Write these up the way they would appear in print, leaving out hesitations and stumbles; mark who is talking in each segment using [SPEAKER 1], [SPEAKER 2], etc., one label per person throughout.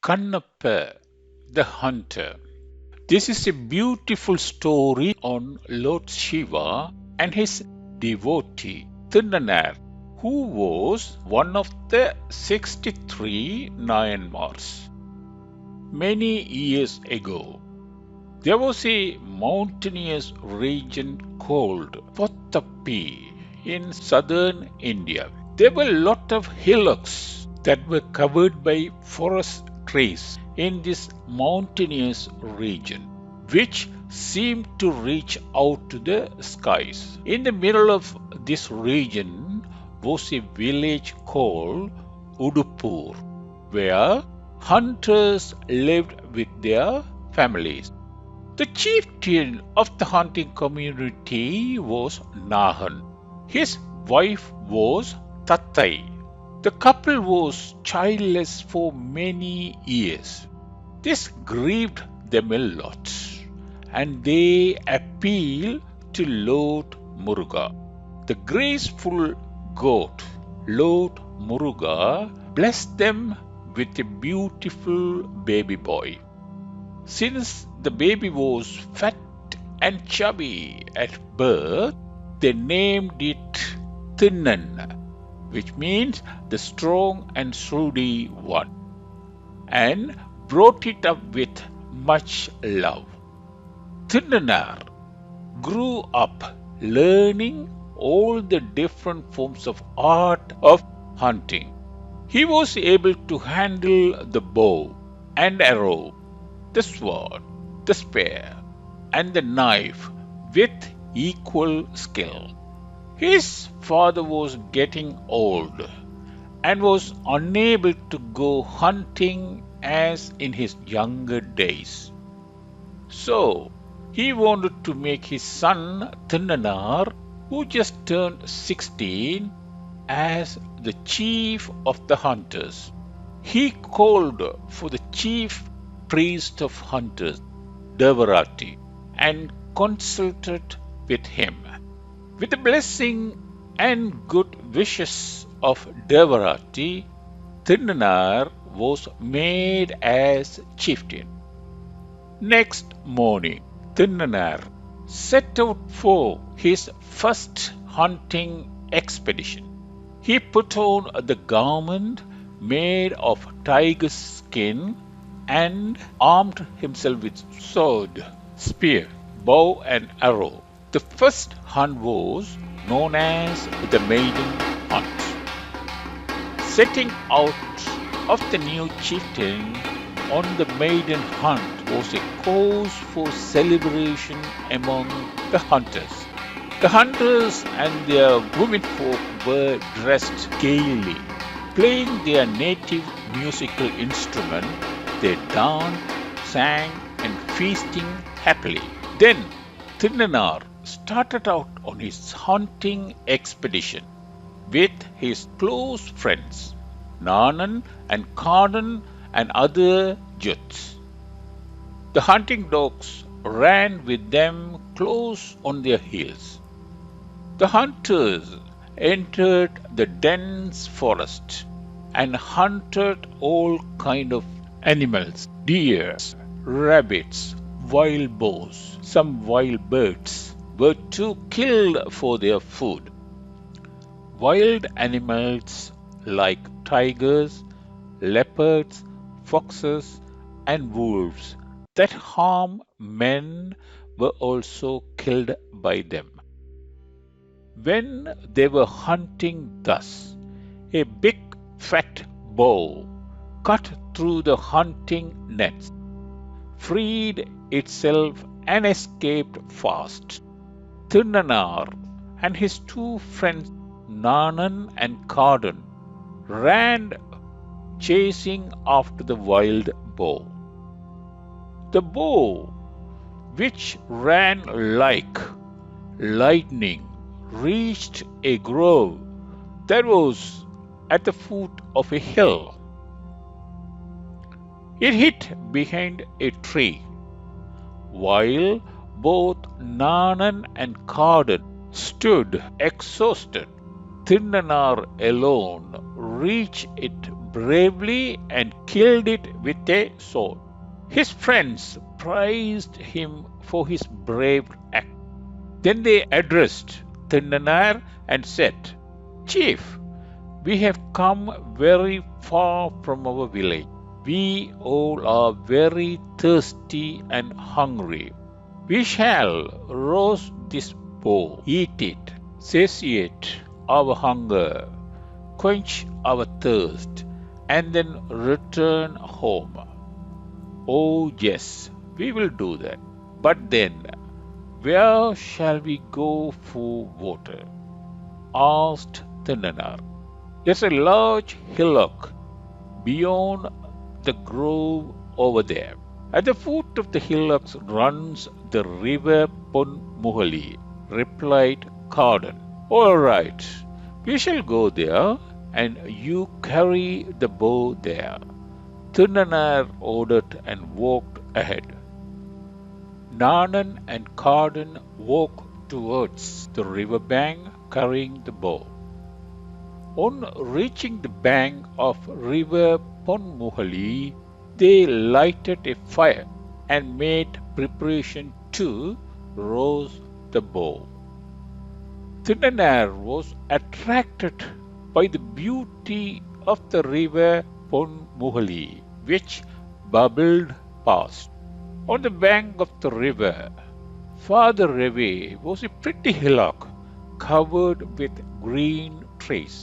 [SPEAKER 1] Kannapa, the hunter. This is a beautiful story on Lord Shiva and his devotee, Nayanar, who was one of the 63 Nayanmars. Many years ago, there was a mountainous region called Pottappi in southern India. There were a lot of hillocks that were covered by forest trees in this mountainous region, which seemed to reach out to the skies. In the middle of this region was a village called Udupur, where hunters lived with their families. The chieftain of the hunting community was Nahan. His wife was Tattai. The couple was childless for many years. This grieved them a lot, and they appealed to Lord Muruga. The graceful god, Lord Muruga, blessed them with a beautiful baby boy. Since the baby was fat and chubby at birth, they named it Tinnan, which means the strong and sturdy one, and brought it up with much love. Tinnanar grew up learning all the different forms of art of hunting. He was able to handle the bow and arrow, the sword, the spear, and the knife with equal skill. His father was getting old and was unable to go hunting as in his younger days. So he wanted to make his son Tinnanar, who just turned 16, as the chief of the hunters. He called for the chief priest of hunters, Devarati, and consulted with him. With the blessing and good wishes of Devarati, Tinnanar was made as chieftain. Next morning, Tinnanar set out for his first hunting expedition. He put on the garment made of tiger's skin and armed himself with sword, spear, bow, and arrow. The first hunt was known as the Maiden Hunt. Setting out of the new chieftain on the Maiden Hunt was a cause for celebration among the hunters. The hunters and their womenfolk were dressed gaily, playing their native musical instrument. They danced, sang, and feasting happily. Then Tinnanar started out on his hunting expedition with his close friends, Nanan and Kardan and other Juts. The hunting dogs ran with them close on their heels. The hunters entered the dense forest and hunted all kinds of animals, deer, rabbits, wild boars, some wild birds were too killed for their food. Wild animals like tigers, leopards, foxes, and wolves that harm men were also killed by them. When they were hunting thus, a big fat boar cut through the hunting nets, freed itself, and escaped fast. Tinnanar and his two friends Nanan and Kardan ran chasing after the wild boar. The boar, which ran like lightning, reached a grove that was at the foot of a hill. It hid behind a tree, while both Nanan and Kardan stood exhausted. Tinnanar alone reached it bravely and killed it with a sword. His friends praised him for his brave act. Then they addressed Nayanar and said, "Chief, we have come very far from our village. We all are very thirsty and hungry. We shall roast this boar, eat it, satiate our hunger, quench our thirst, and then return home." "Oh, yes, we will do that. But then, where shall we go for water?" asked Nayanar. "There's a large hillock beyond the grove over there. At the foot of the hillocks runs the river Ponmuhali," replied Carden. "All right, we shall go there, and you carry the bow there," Nayanar ordered and walked ahead. Nanan and Carden walked towards the river bank carrying the bow. On reaching the bank of river Ponmuhali, they lighted a fire and made preparation to roast the bow. Nayanar was attracted by the beauty of the river Ponmuhali, which bubbled past. On the bank of the river, farther away, was a pretty hillock covered with green trees.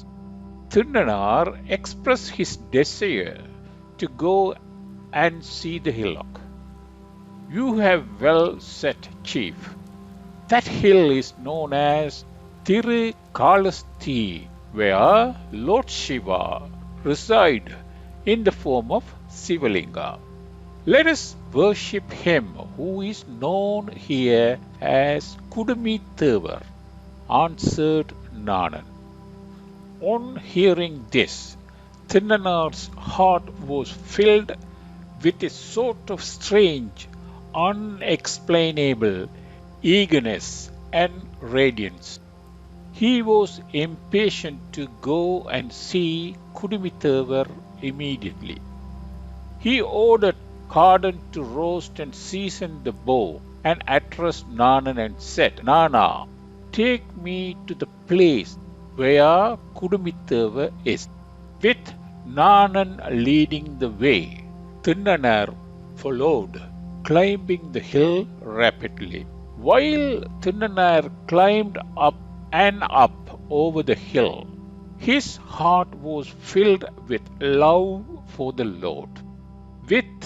[SPEAKER 1] Nayanar expressed his desire to go and see the hillock. "You have well said, Chief. That hill is known as Tirukalasthi, where Lord Shiva resides in the form of Sivalinga. Let us worship him who is known here as Kudumithavar," answered Nanan. On hearing this, Nayanar's heart was filled with a sort of strange, unexplainable eagerness and radiance. He was impatient to go and see Kudumithavar immediately. He ordered Carden to roast and season the bow and addressed Nanan and said, "Nana, take me to the place where Kudumithavar is." With Nanan leading the way, Nayanar followed, climbing the hill rapidly. While Nayanar climbed up and up over the hill, his heart was filled with love for the Lord. With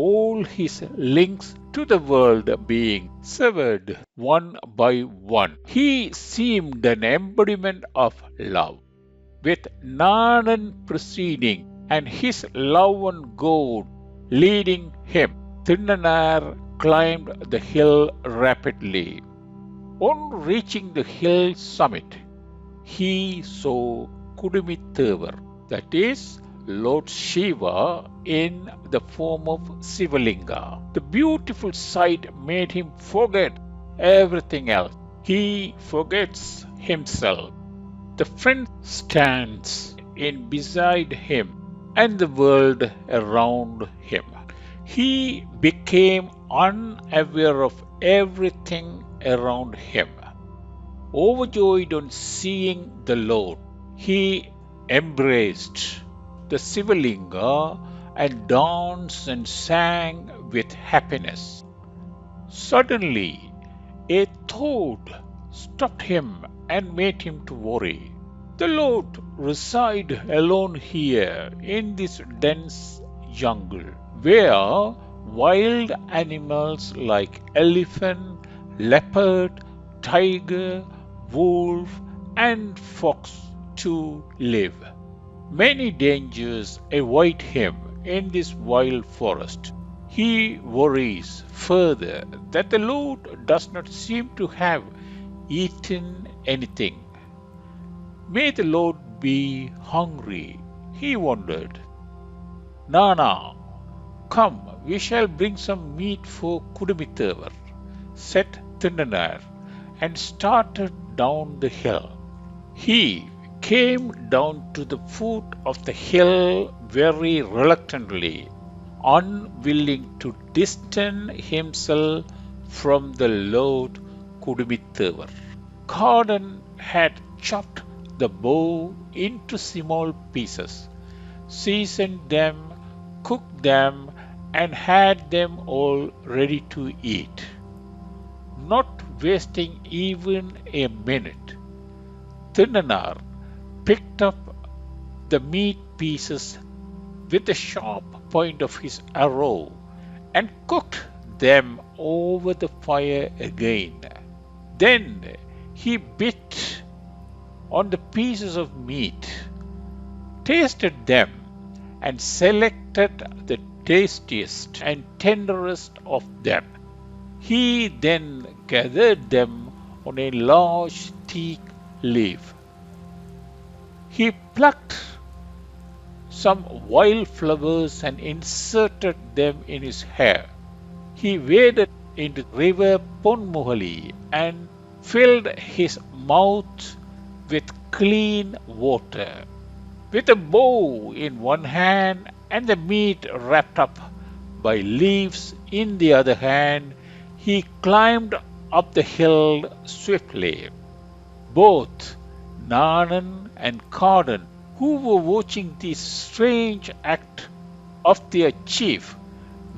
[SPEAKER 1] all his links to the world being severed one by one, he seemed an embodiment of love. With Nanan preceding and his love and God leading him, Nayanar climbed the hill rapidly. On reaching the hill summit, he saw Kudumithavar, that is, Lord Shiva in the form of Sivalinga. The beautiful sight made him forget everything else. He forgets himself. The friend stands in beside him and the world around him. He became unaware of everything around him. Overjoyed on seeing the Lord, he embraced the Sivalinga and danced and sang with happiness. Suddenly, a thought stopped him and made him to worry. The Lord resides alone here in this dense jungle, where wild animals like elephant, leopard, tiger, wolf, and fox too live. Many dangers await him in this wild forest. He worries further that the Lord does not seem to have eaten anything. May the Lord be hungry, he wondered. "Nana, come, we shall bring some meat for Kudumithavar," said Nayanar, and started down the hill. He came down to the foot of the hill very reluctantly, unwilling to distance himself from the Lord Kudumithavar. Carden had chopped the bow into small pieces, seasoned them, cooked them, and had them all ready to eat. Not wasting even a minute, Nayanar picked up the meat pieces with the sharp point of his arrow and cooked them over the fire again. Then he bit on the pieces of meat, tasted them, and selected the tastiest and tenderest of them. He then gathered them on a large teak leaf. He plucked some wild flowers and inserted them in his hair. He waded into the river Ponmuhali and filled his mouth with clean water. With a bow in one hand and the meat wrapped up by leaves in the other hand, he climbed up the hill swiftly. Both Nayanar and Carden, who were watching this strange act of their chief,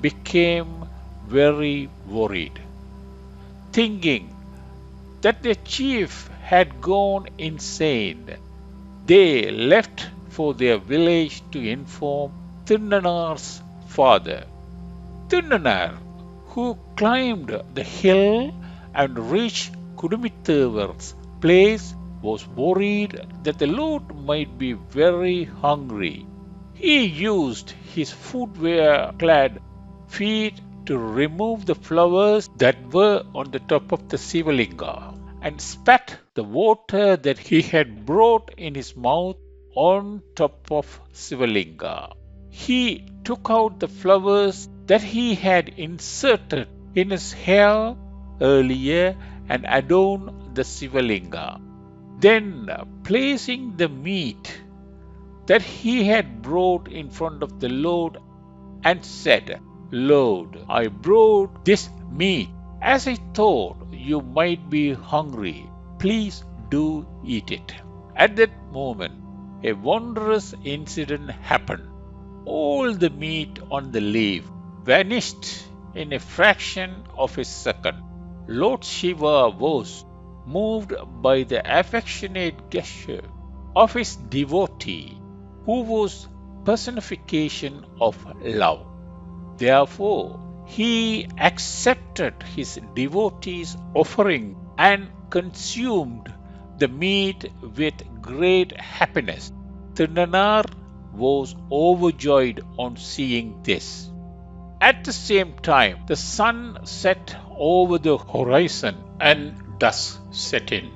[SPEAKER 1] became very worried, thinking that their chief had gone insane. They left for their village to inform Nayanar's father. Nayanar, who climbed the hill and reached Kudumithavar's place, was worried that the Lord might be very hungry. He used his footwear-clad feet to remove the flowers that were on the top of the Sivalinga and spat the water that he had brought in his mouth on top of Sivalinga. He took out the flowers that he had inserted in his hair earlier and adorned the Sivalinga. Then, placing the meat that he had brought in front of the Lord and said, "Lord, I brought this meat as I thought you might be hungry. Please do eat it." At that moment, a wondrous incident happened. All the meat on the leaf vanished in a fraction of a second. Lord Shiva was moved by the affectionate gesture of his devotee, who was personification of love. Therefore, he accepted his devotee's offering and consumed the meat with great happiness. Nayanar was overjoyed on seeing this. At the same time, the sun set over the horizon and dusk set in.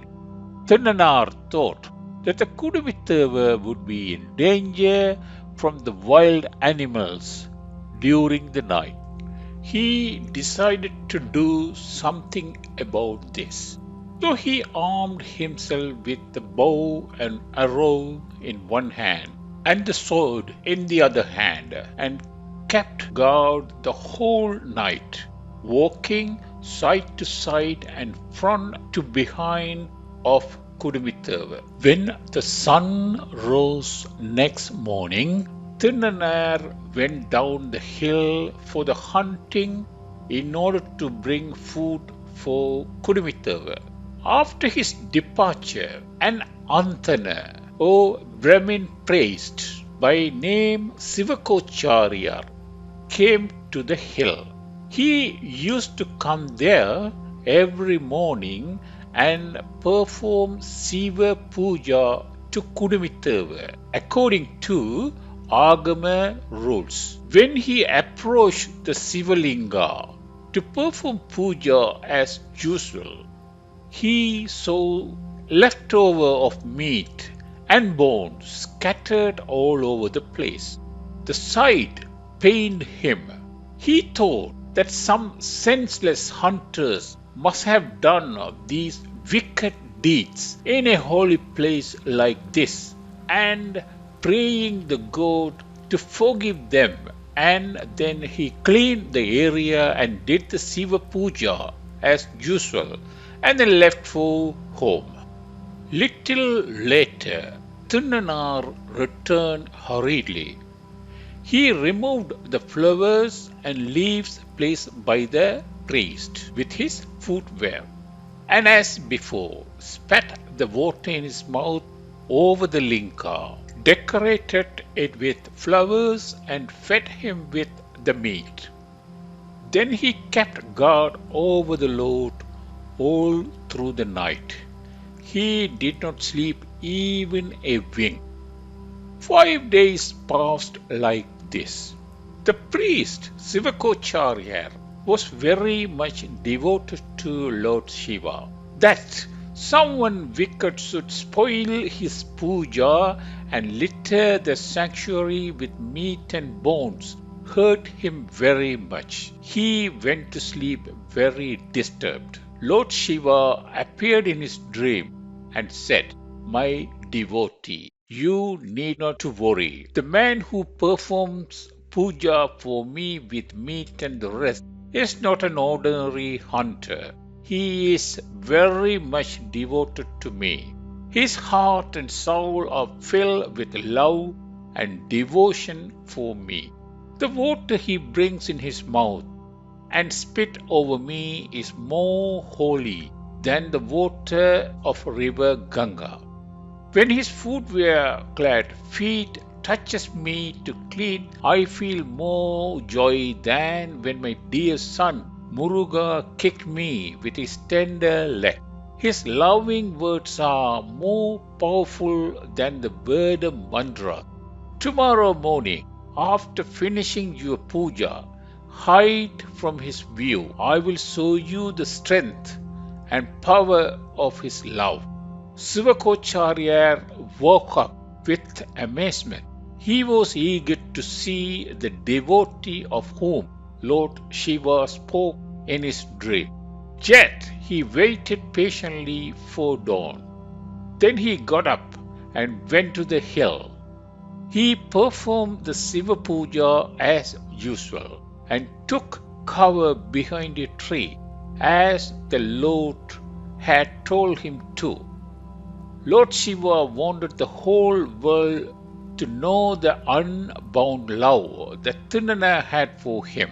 [SPEAKER 1] Nayanar thought that the Kudumithavar would be in danger from the wild animals during the night. He decided to do something about this. So he armed himself with the bow and arrow in one hand and the sword in the other hand and kept guard the whole night, walking side to side and front to behind of Kudumithavar. When the sun rose next morning, Nayanar went down the hill for the hunting in order to bring food for Kudumithavar. After his departure, an Anthana, or Brahmin priest by name Sivakocharya, came to the hill. He used to come there every morning and perform Siva Puja to Kudumithavar according to Agama rules. When he approached the Sivalinga to perform puja as usual, he saw leftover of meat and bones scattered all over the place. The sight pained him. He thought that some senseless hunters must have done these wicked deeds in a holy place like this and praying the god to forgive them. And then he cleaned the area and did the Shiva puja as usual and then left for home. Little later, Nayanar returned hurriedly. He removed the flowers and leaves placed by the priest with his footwear, and as before, spat the water in his mouth over the linga, decorated it with flowers, and fed him with the meat. Then he kept guard over the Lord all through the night. He did not sleep even a wink. 5 days passed like this. The priest Sivakocharya was very much devoted to Lord Shiva. That someone wicked should spoil his puja and litter the sanctuary with meat and bones hurt him very much. He went to sleep very disturbed. Lord Shiva appeared in his dream and said, "My devotee, you need not to worry. The man who performs puja for me with meat and the rest is not an ordinary hunter. He is very much devoted to me. His heart and soul are filled with love and devotion for me. The water he brings in his mouth and spit over me is more holy than the water of river Ganga. When his footwear-clad feet touches me to clean, I feel more joy than when my dear son Muruga kicked me with his tender leg. His loving words are more powerful than the word mantra. Tomorrow morning, after finishing your puja, hide from his view. I will show you the strength and power of his love." Sivakocharya woke up with amazement. He was eager to see the devotee of whom Lord Shiva spoke in his dream. Yet he waited patiently for dawn. Then he got up and went to the hill. He performed the Shiva puja as usual and took cover behind a tree as the Lord had told him to. Lord Shiva wanted the whole world to know the unbound love that Nayanar had for him.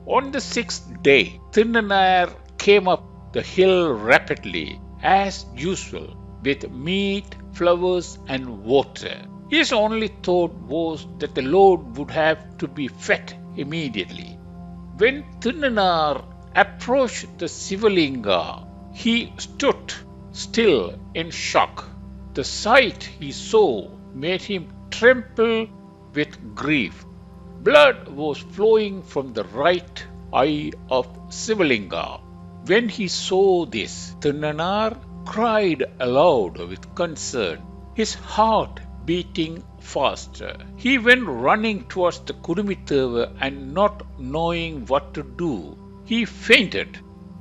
[SPEAKER 1] On the 6th day, Nayanar came up the hill rapidly as usual with meat, flowers and water. His only thought was that the Lord would have to be fed immediately. When Nayanar approached the Shivalinga, he stood still in shock. The sight he saw made him tremble with grief. Blood was flowing from the right eye of Shivalinga. When he saw this, Nayanar cried aloud with concern, his heart beating faster. He went running towards the Kudumitava and not knowing what to do, he fainted.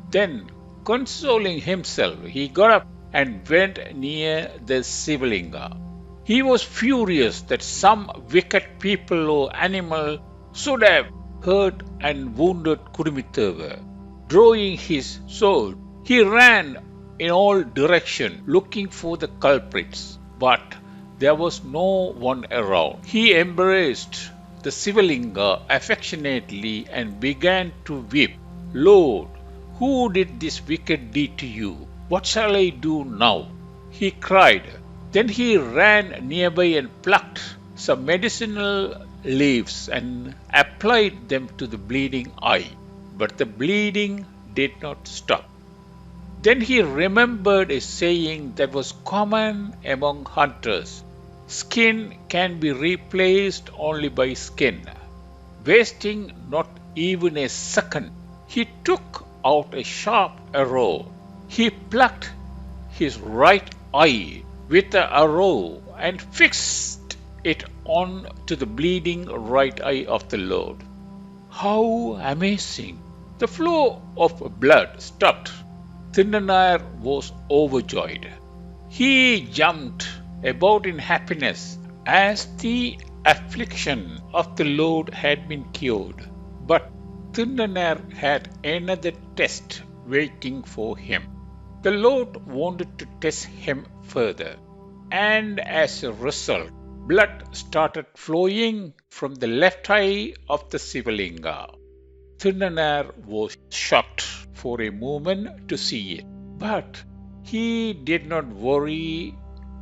[SPEAKER 1] Then, consoling himself, he got up and went near the Shivalinga. He was furious that some wicked people or animal should have hurt and wounded Kudumitava. Drawing his sword, he ran in all directions looking for the culprits, but there was no one around. He embraced the Shivalinga affectionately and began to weep. "Lord, who did this wicked deed to you? What shall I do now?" he cried. Then he ran nearby and plucked some medicinal leaves and applied them to the bleeding eye. But the bleeding did not stop. Then he remembered a saying that was common among hunters: "Skin can be replaced only by skin." Wasting not even a second, he took out a sharp arrow. He plucked his right eye with the arrow and fixed it on to the bleeding right eye of the Lord. How amazing! The flow of blood stopped. Nayanar was overjoyed. He jumped about in happiness as the affliction of the Lord had been cured. But Nayanar had another test waiting for him. The Lord wanted to test him further, and as a result, blood started flowing from the left eye of the Sivalinga. Nayanar was shocked for a moment to see it, but he did not worry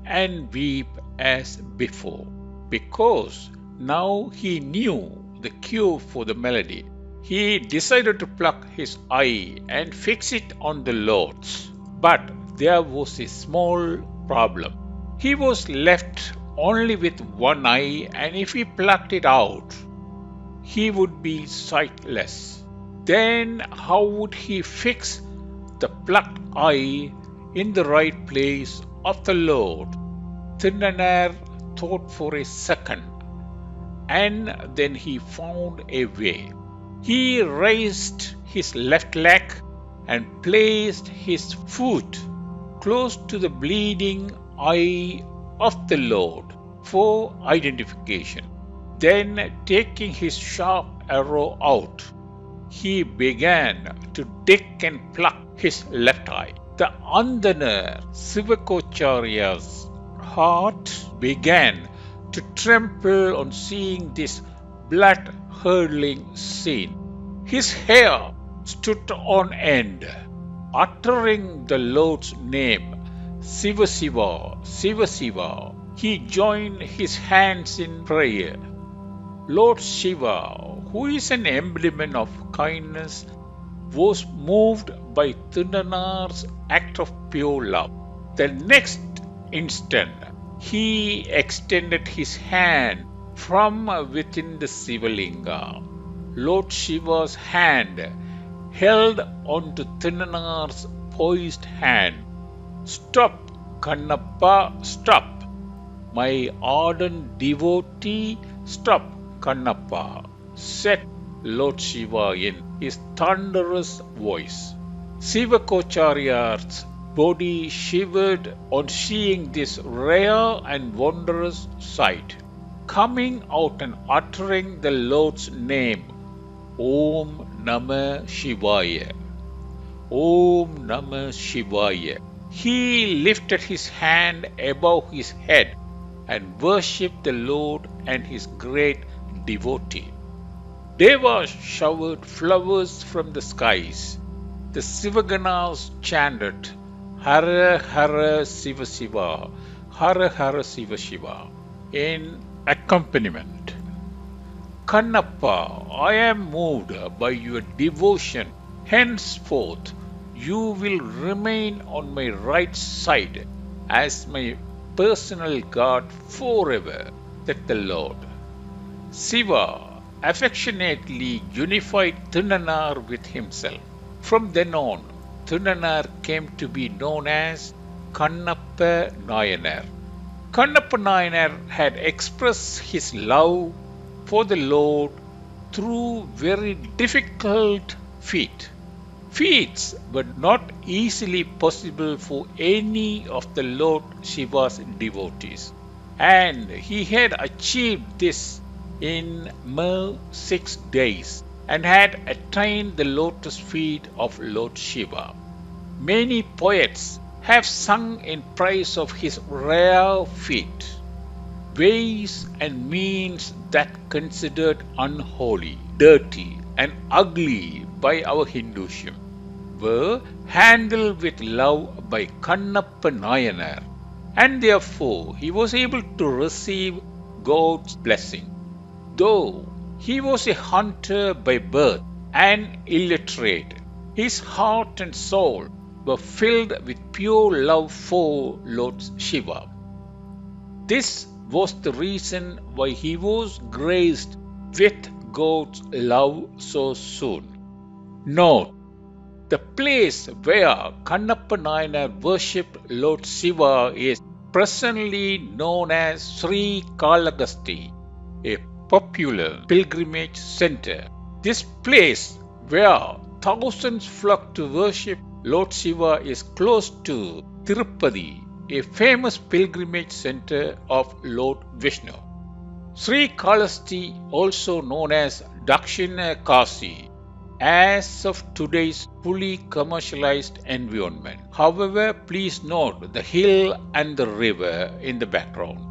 [SPEAKER 1] and weep as before, because now he knew the cure for the malady. He decided to pluck his eye and fix it on the Lord's. But there was a small problem. He was left only with one eye, and if he plucked it out, he would be sightless. Then how would he fix the plucked eye in the right place of the Lord? Nayanar thought for a second, and then he found a way. He raised his left leg and placed his foot close to the bleeding eye of the Lord for identification. Then, taking his sharp arrow out, he began to dig and pluck his left eye. The Andanar Sivakocharya's heart began to tremble on seeing this blood-curdling scene. His hair stood on end, uttering the Lord's name, Shiva Shiva, Shiva Shiva. He joined his hands in prayer. Lord Shiva, who is an emblem of kindness, was moved by Nayanar's act of pure love. The next instant, he extended his hand from within the Sivalinga. Lord Shiva's hand held onto Nayanar's poised hand. "Stop, Kannapa, stop! My ardent devotee, stop, Kannapa," said Lord Shiva in his thunderous voice. Sivakocharya's body shivered on seeing this rare and wondrous sight. Coming out and uttering the Lord's name, Om Namah Shivaya, Om Namah Shivaya, he lifted his hand above his head and worshipped the Lord and his great devotee. Devas showered flowers from the skies. The Sivaganas chanted, Hara Hara Shiva Shiva, Hara Hara Shiva Shiva, in accompaniment. "Kannapa, I am moved by your devotion. Henceforth, you will remain on my right side as my personal guard forever," said the Lord. Shiva affectionately unified Nayanar with himself. From then on, Nayanar came to be known as Kannapa Nayanar. Kannapa Nayanar had expressed his love for the Lord through very difficult feats. Feats were not easily possible for any of the Lord Shiva's devotees, and he had achieved this in mere 6 days and had attained the lotus feet of Lord Shiva. Many poets have sung in praise of his rare feat. Ways and means that considered unholy, dirty, and ugly by our Hinduism were handled with love by Kannapa Nayanar, and therefore he was able to receive God's blessing. Though he was a hunter by birth and illiterate, his heart and soul were filled with pure love for Lord Shiva. This was the reason why he was graced with God's love so soon. Note, the place where Kannapa Nayanar worshipped Lord Shiva is presently known as Sri Kalagasti, a popular pilgrimage center. This place, where thousands flock to worship Lord Shiva is close to Tirupati, a famous pilgrimage center of Lord Vishnu. Sri Kalasti, also known as Dakshina Kasi, as of today's fully commercialized environment. However, please note the hill and the river in the background.